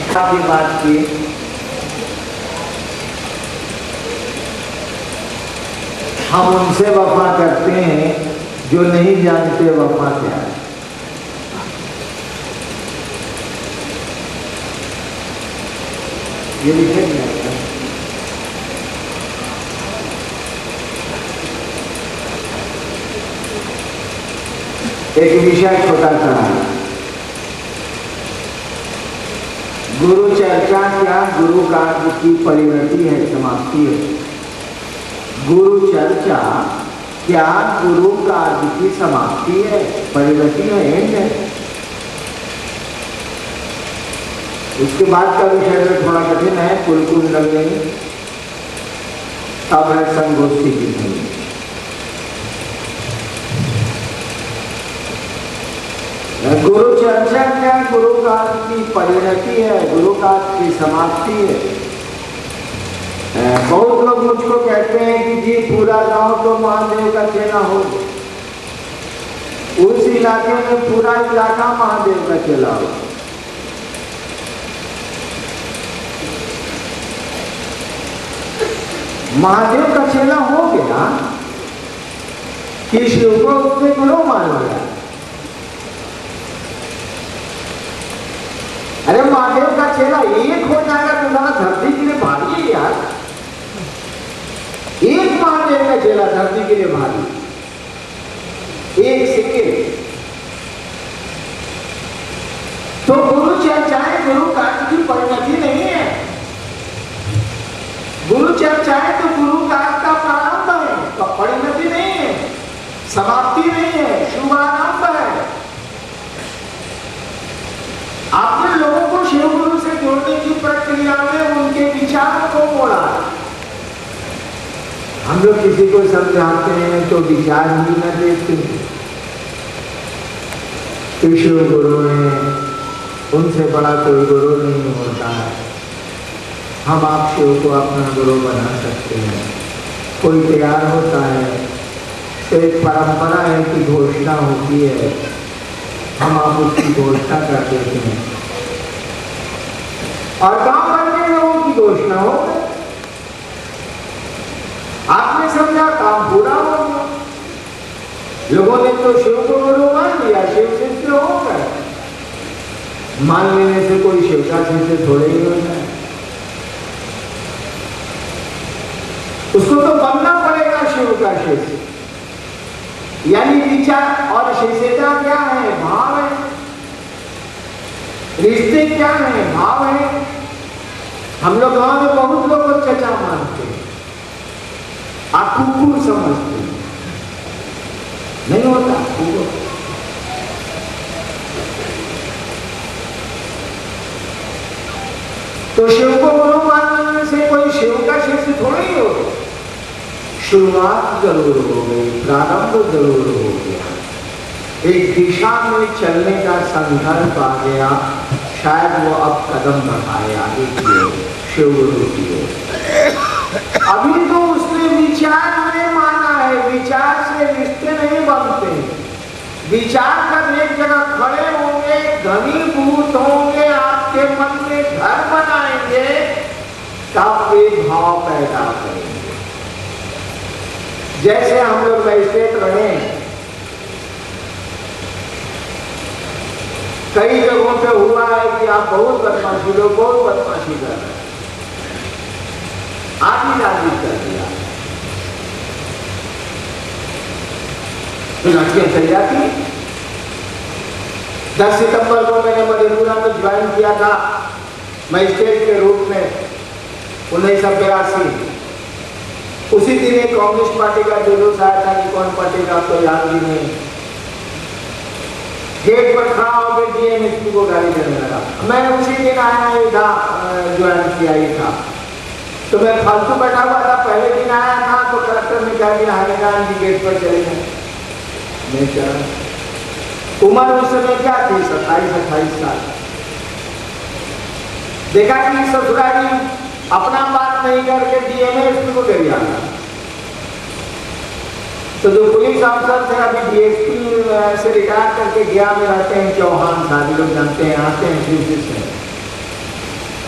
काफी बात की। हम उनसे वफा करते हैं जो नहीं जानते वफा क्या है। ये लिखे नहीं है। एक विषय छोटा सा है, गुरु चर्चा क्या गुरु कार्य की परिणति है, समाप्ति है। गुरु चर्चा क्या गुरु कार्य की समाप्ति है, परिणति है, एंड है। उसके बाद का विषय में थोड़ा कठिन है, कुल लग गई। अब है संगोष्ठी की धनी। गुरु चर्चा क्या गुरु कार्य की परिणति है, गुरु कार्य की समाप्ति है। बहुत लोग मुझको कहते हैं कि जी पूरा गांव तो महादेव का चेला हो, उस इलाके में पूरा इलाका महादेव का चेला हो। महादेव का चेला हो गया कि शिव को उसने गुरु मान लिया। अरे महादेव का चेला एक हो जाएगा तो जरा धरती के लिए भारी है यार। एक महादेव का चेला धरती के लिए भारी, एक सेकेंड। तो गुरु चर्चाएं गुरु कार्य की परिणति नहीं है। गुरु चर्चाएं तो गुरु कार्य का प्रारंभ है, तो परिणति नहीं है, समाप्ति नहीं है, शुभारंभ है। आपने लोगों को शिव गुरु से जोड़ने की प्रक्रिया में उनके विचारों को मोड़ा। हम लोग किसी को समझाते हैं तो विचार ही न देते। शिव गुरु है, उनसे बड़ा कोई गुरु नहीं होता है। हम आप शिव को अपना गुरु बना सकते हैं। कोई तैयार होता है तो एक परंपरा है कि घोषणा होती है, हम आप उसकी घोषणा कर देते हैं और गांव भर के लोगों की घोषणा हो गई। आपने समझा काम पूरा हो गया। लोगों ने तो शिव को गुरु मान लिया, शिव शिष्य हो गए। मान लेने से कोई शिव का शिष्य थोड़े ही होता है, उसको तो बनना पड़ेगा शिव का शिष्य। यानी विचार और शिष्यता क्या है, भाव है। रिश्ते क्या है, भाव है। हम लोग गांव में बहुत लोग को चचा मानते हैं, आप कुकुर समझते हैं, नहीं होता कुकुर। तो शिव को गुरु मानने से कोई शिव का शिष्य थोड़ा ही हो। शुरुआत जरूर हो गई, प्रारंभ जरूर हो गया, एक दिशा में चलने का संकल्प आ गया। शायद वो अब कदम बढ़ाए आगे की ओर, शिव गुरु की ओर। अभी तो उसने विचार में माना है, विचार से रिश्ते नहीं बनते। विचार कर एक जगह खड़े होंगे, घनीभूत होंगे, आपके मन में घर बनाएंगे, तब एक भाव पैदा करेंगे। जैसे हम लोग बैठे रहे, कई जगहों पे हुआ है कि आप बहुत बदमाशी लोग बहुत बदमाशी कर रहे हैं, आदि आदि कर दिया, फिर अटके चल जाती। 10 सितंबर को मैंने मधेपुरा में ज्वाइन किया था मजिस्ट्रेट के रूप में 1982। उसी दिन एक कांग्रेस पार्टी का जुलूस आया था, कि कौन पार्टी का तो याद भी नहीं। गेट पर खड़ा होकर डीएमएसपी को गाली देने लगा। मैं उसी दिन आया ही था, ज्वाइन किया ही था, तो मैं फालतू बैठा हुआ था। पहले दिन आया था तो कलेक्टर ने कहा कि हाईगान जी गेट पर चले गए। मैं क्या उम्र उस समय क्या थी, 27-28 साल। देखा कि ससुराली अपना बात नहीं करके डीएमएसपी को गिर जाता। तो जो पुलिस अफसर थे, अभी डीएसपी से रिटायर करके गया में रहते हैं, चौहान साहब लोग जानते हैं, आते हैं शिव से।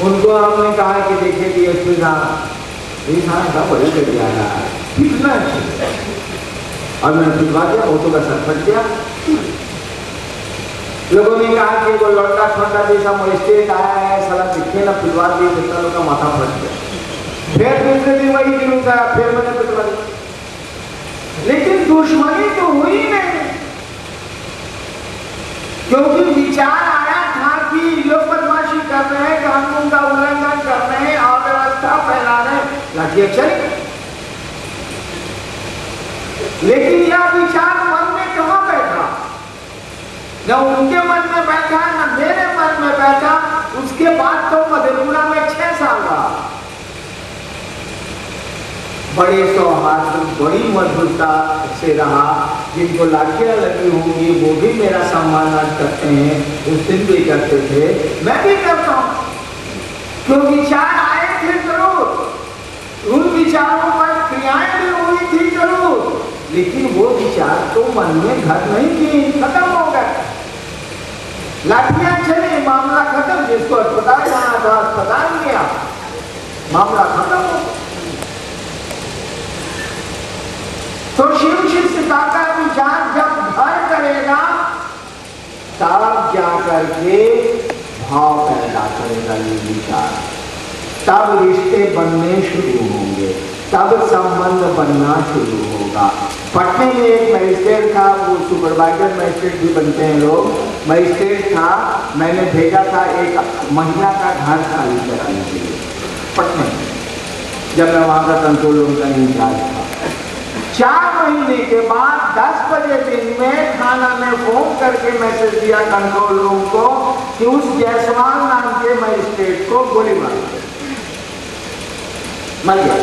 उनको हमने कहा कि देखिए डीएसपी साहब ये सारा बड़े कर दिया रहा है कितना अच्छे, और मैंने पिलवा दिया, ऑटो का सर फट गया। लोगों ने कहा कि वो लौटा ठंडा जैसा मजिस्ट्रेट आया है, साला दिखे ना पिलवा दिए, कितना लोग का माथा फट गया। फिर दूसरे दिन वही दिन होता है, फिर मैंने पिलवा दिया, लेकिन दुश्मनी तो हुई नहीं, क्योंकि विचार आया था कि लोग बदमाशी कर रहे हैं, कानून का उल्लंघन कर रहे हैं, अव्यवस्था फैला रहे हैं, लाठियां चली। लेकिन यह विचार मन में कहां बैठा, न उनके मन में बैठा न मेरे मन में बैठा। उसके बाद तो मधेपुरा में 6 साल रहा, बड़े सौहार्द बड़ी मधुरता से रहा। जिनको लाठियां लगी होंगी वो भी मेरा सम्मान करते हैं, उस दिन भी करते थे, मैं भी करता हूं। क्यों विचार आए थे जरूर, उन विचारों पर क्रियाएं भी हुई थी जरूर, लेकिन वो विचार तो मन में घर नहीं की, खत्म हो गए। लाठियां चली, मामला खत्म, जिसको अस्पताल जाना था अस्पताल गया, मामला खत्म हो गया। तो शिव शिष्यता का विचार जब घर करेगा तब जाकर के भाव पैदा करेगा ये विचार, तब रिश्ते बनने शुरू होंगे, तब संबंध बनना शुरू होगा। पटने में एक मजिस्ट्रेट था, वो सुपरवाइजर मजिस्ट्रेट भी बनते हैं लोग, मजिस्ट्रेट था। मैंने भेजा था एक महिला का घर खाली कराने के लिए पटने में, जब मैं वहां का कंट्रोल रूम का इंचार्ज था। 4 महीने के बाद 10 बजे दिन में थाना ने फोन करके मैसेज दिया कंट्रोल रूम को कि उस जायसवाल नाम के मजिस्ट्रेट को गोली मार दी, मर गया।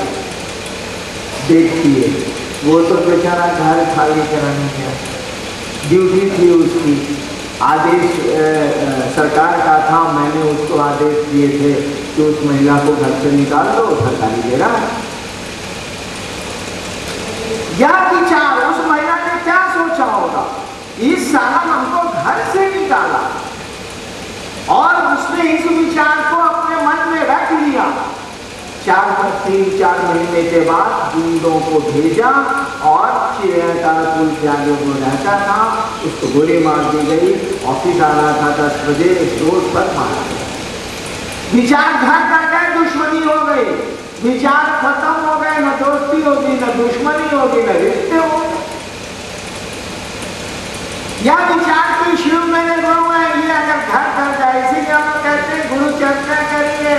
देखिए वो तो बेचारा घर खाली कराने गया, ड्यूटी थी उसकी, आदेश सरकार का था, मैंने उसको आदेश दिए थे कि उस महिला को घर से निकाल दो, सरकारी दे रहा है। यह विचार उस महिला ने क्या सोचा होगा, इस साला हमको घर से निकाला, और उसने इस विचार को अपने मन में रख लिया। 3-4 महीने के बाद गुंडों को भेजा और चिड़ियाघर पुल के आगे वो रहता था, उसको गोली मार दी गई। ऑफिस आ रहा था 10 बजे, रोड पर मारा गया। विचार घर कर गए, दुश्मनी हो गई, विचार खत्म हो गए, न दोस्ती होगी न दुश्मनी होगी न रिश्ते होंगे। यह विचार की शिव मेरे गुरु है, ये अगर घर कर जाए, इसीलिए हम कहते हैं गुरु चर्चा करिए।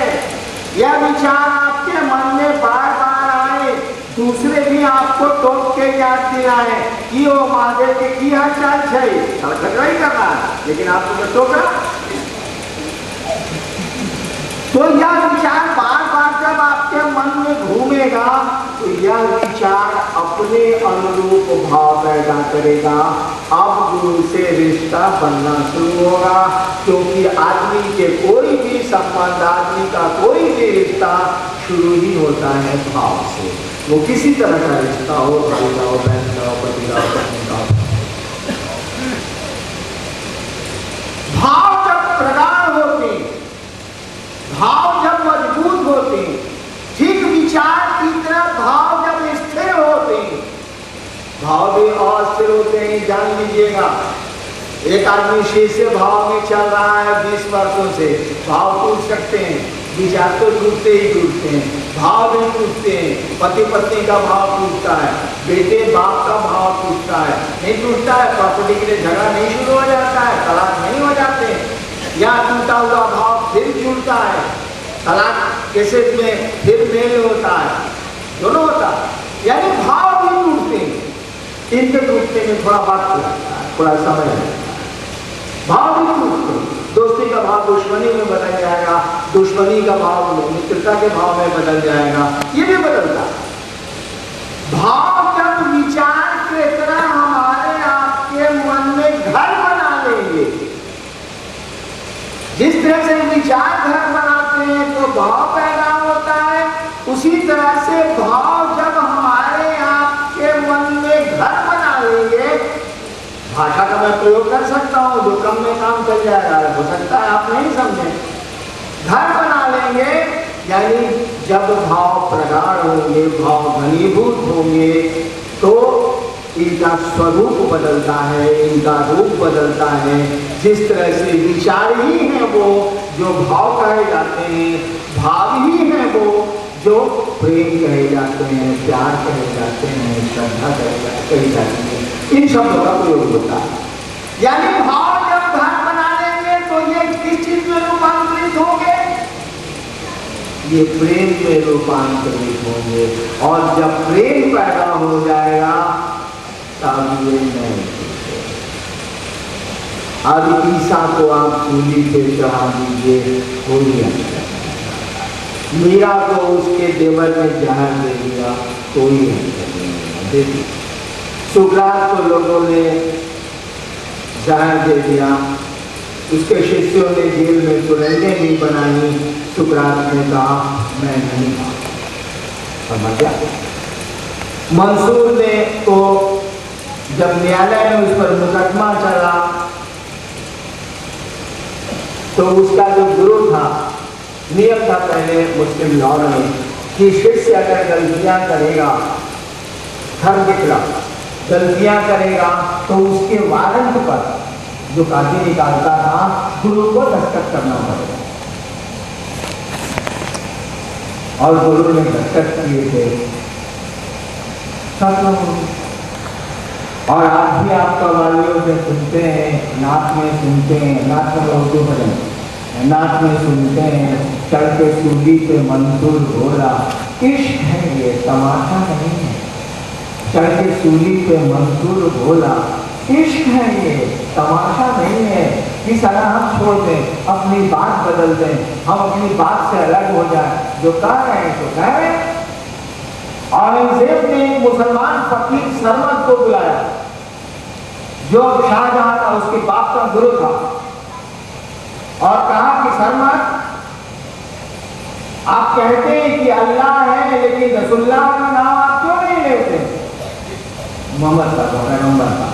यह विचार आपके मन में बार बार आए, दूसरे भी आपको टोक के याद दिलाए कि ओ महादेव के की हाल चाल है, झगड़ा कर रहा है, लेकिन आपको तो टोका। तो यह विचार बार बार जब आपके मन में घूमेगा तो यह विचार अपने अनुरूप भाव पैदा करेगा। अब गुरु से रिश्ता बनना शुरू होगा, क्योंकि आदमी के कोई भी संबंध, आदमी का कोई भी रिश्ता शुरू ही होता है भाव से। वो किसी तरह का रिश्ता हो, भाई का हो, बहन का हो, पति का हो, पत्नी का हो। भाव जब प्रगाढ़ होते, भाव जब मजबूत होते, ठीक विचार की तरह भाव जब स्थिर होते, भाव भी अस्थिर होते हैं। जान लीजिएगा, एक आदमी शीशे भाव में चल रहा है 20 वर्षों से, भाव टूट सकते हैं, विचार तो टूटते ही टूटते हैं, भाव भी टूटते हैं। पति पत्नी का भाव टूटता है, बेटे बाप का भाव टूटता है, नहीं टूटता है, प्रॉपर्टी के लिए झगड़ा नहीं शुरू हो जाता है, तलाक नहीं हो जाते, या टूटा हुआ भाव फिर जुड़ता है, तलाक केसेस में फिर मेल होता है, दोनों होता है। यानी भाव भी टूटते हैं, इनके टूटने में थोड़ा वक्त लगता है, थोड़ा समय लगता है। भाव भी टूटते हैं, दोस्ती का भाव दुश्मनी में बदल जाएगा, दुश्मनी का भाव मित्रता के भाव में बदल जाएगा, ये भी बदलता है। भाव जब विचार के तरह हमारे आपके मन में घर बना लेंगे, जिस तरह से विचार घर बनाते हैं तो भाव पैदा होता है, उसी तरह से भाव जब हमारे आपके मन में घर बना लेंगे, भाषा का मैं प्रयोग कर सकता हूं, जो कम में काम चल जाएगा, हो सकता है आप नहीं समझे, घर बना लेंगे जाएंगे, यानी जब भाव प्रगाढ़ होंगे, भाव घनीभूत होंगे, तो इनका स्वरूप बदलता है, इनका रूप बदलता है। जिस तरह से विचार ही हैं वो जो भाव कहे जाते हैं, भाव ही हैं वो जो प्रेम कहे जाते हैं, प्यार कहे जाते हैं, श्रद्धा कही जाती है। इन शब्दों का प्रयोग होता है। यानी भाव जब घर बना लेंगे तो ये किस चीज में रूपांतरित होंगे? ये प्रेम में रूपांतरित होंगे। और जब प्रेम पैदा हो जाएगा तब ये नहीं। अब ईसा को आप सूली पे चढ़ा दीजिए, कोई अंतर नहीं। मीरा को उसके देवर में जहर दे दिया, कोई अंतर नहीं। देखिए, सुकरात को लोगों ने जहर दे दिया, उसके शिष्यों ने जेल में सुरंगें भी बनाई, सुकरात ने कहा मैं नहीं समझ गया। मंसूर ने को जब न्यायालय में उस पर मुकदमा चला तो उसका जो गुरु था, नियम था पहले मुस्लिम लॉ में कि शिष्य अगर गलतियां करेगा, धर्म के खिलाफ गलतियां करेगा तो उसके वारंट पर जो काजी निकालता था गुरु को दस्तखत करना पड़ेगा। और गुरु ने दस्तखत किए थे। और आज भी आप कव्वालियों से सुनते हैं, नाच में सुनते हैं, नाच में उर्दू भजन, नाच में सुनते हैं, चढ़ के सूली पे मंसूर बोला, इश्क है ये तमाशा नहीं है। चढ़ के सूली पे मंसूर बोला, इश्क है ये तमाशा नहीं है। कि सारा हम छोड़ दें, अपनी बात बदल दें, हम अपनी बात से अलग हो जाए, जो कह रहे हैं तो कह रहे हैं। औरंगजेब ने एक मुसलमान फकीर सरमद को बुलाया, जो शाहजहां था उसके बाप का गुरु था, और कहा कि सरमद, आप कहते हैं कि अल्लाह है, लेकिन रसूलुल्लाह का नाम आप क्यों नहीं लेते? मोहम्मद का पैगंबर था।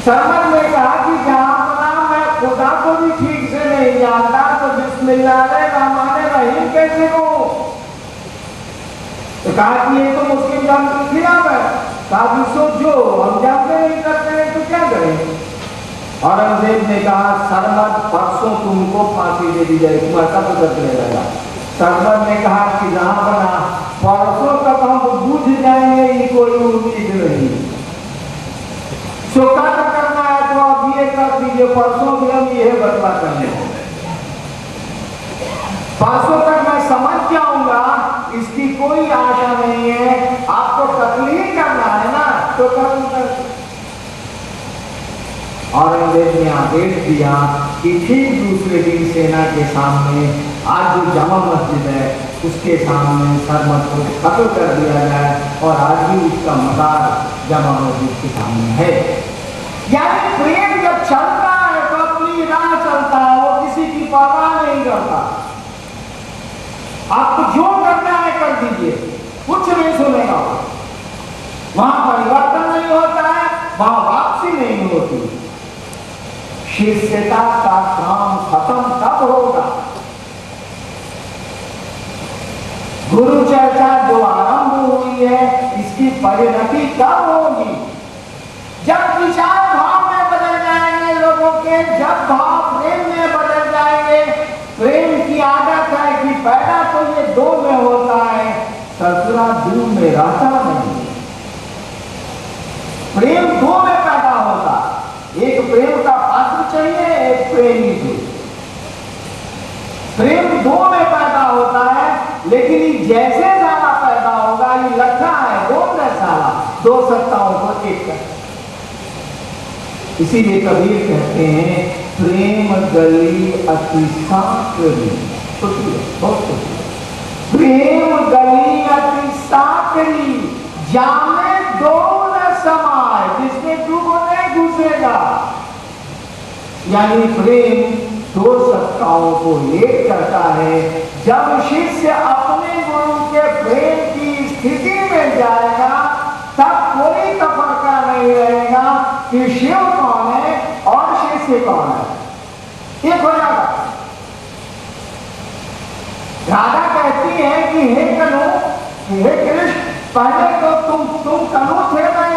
सरमद ने कहा कि जहां पर मैं खुदा को भी ठीक से नहीं जानता तो बिस्मिल्लाहिर्रहमानिर्रहीम कैसे कहूं? तो कहा कि ये तो मुस्लिम धर्म के खिलाफ है। कहा कि सोचो, हम जानते नहीं करते हैं तो क्या करें? औरंगजेब ने कहा सरमद, परसों तुमको फांसी दे दी जाएगी, तुम ऐसा तो करते रहेगा। सरमद ने कहा कि जहां बना परसों तक हम बुझ जाएंगे, ये कोई उम्मीद नहीं। चौका करना है तो आप ये कर दीजिए, परसों भी हम ये बदला करने, परसों तक मैं समझ जाऊंगा, इसकी कोई आशा नहीं है। आपको तकलीफ करना है ना तो कर। औरंगजेब ने आदेश दिया कि ठीक दूसरे दिन सेना के सामने, आज जो जामा मस्जिद है उसके सामने सरमद को कत्ल कर दिया जाए, और आज भी उसका मजार जामा मस्जिद के सामने है। यानी प्रेम जब चलता है तो अपनी राह चलता है, वो किसी की परवाह नहीं करता। आपको जो करना है कर दीजिए, कुछ नहीं सुनेगा। वहां परिवर्तन नहीं होता है, वहां वापसी नहीं होती। शिष्यता का काम खत्म कब होगा? गुरु चर्चा जो आरंभ हुई है, इसकी परिणति कब होगी? जब विचार भाव में बदल जाएंगे लोगों के, जब भाव प्रेम में बदल जाएंगे। प्रेम की आदत है कि पैदा तो ये दो में होता है, ससुरा दूर में रहता नहीं। प्रेम दो में पैदा होता, एक प्रेम का पात्र चाहिए, एक प्रेमी चाहिए। प्रेम दो में पैदा होता है, लेकिन जैसे साला पैदा होगा, ये लखा है दो में साला, दो सत्ताओं को एक कर। इसीलिए कबीर कहते हैं प्रेम गली अति साकरी, बहुत प्रेम गली अति साकरी, जामे दो न समाए, जिसमें डूबो नहीं घुसेगा। यानी प्रेम दो सत्ताओं को एक करता है। जब शिष्य अपने गुरु के प्रेम की स्थिति में जाएगा, तब कोई तफरका नहीं रहेगा कि शिव कौन है और शिष्य कौन है, एक हो जाएगा। राधा कहती है कि हे कनु, हे कृष्ण, पहले तो तुम कनु थे, मैं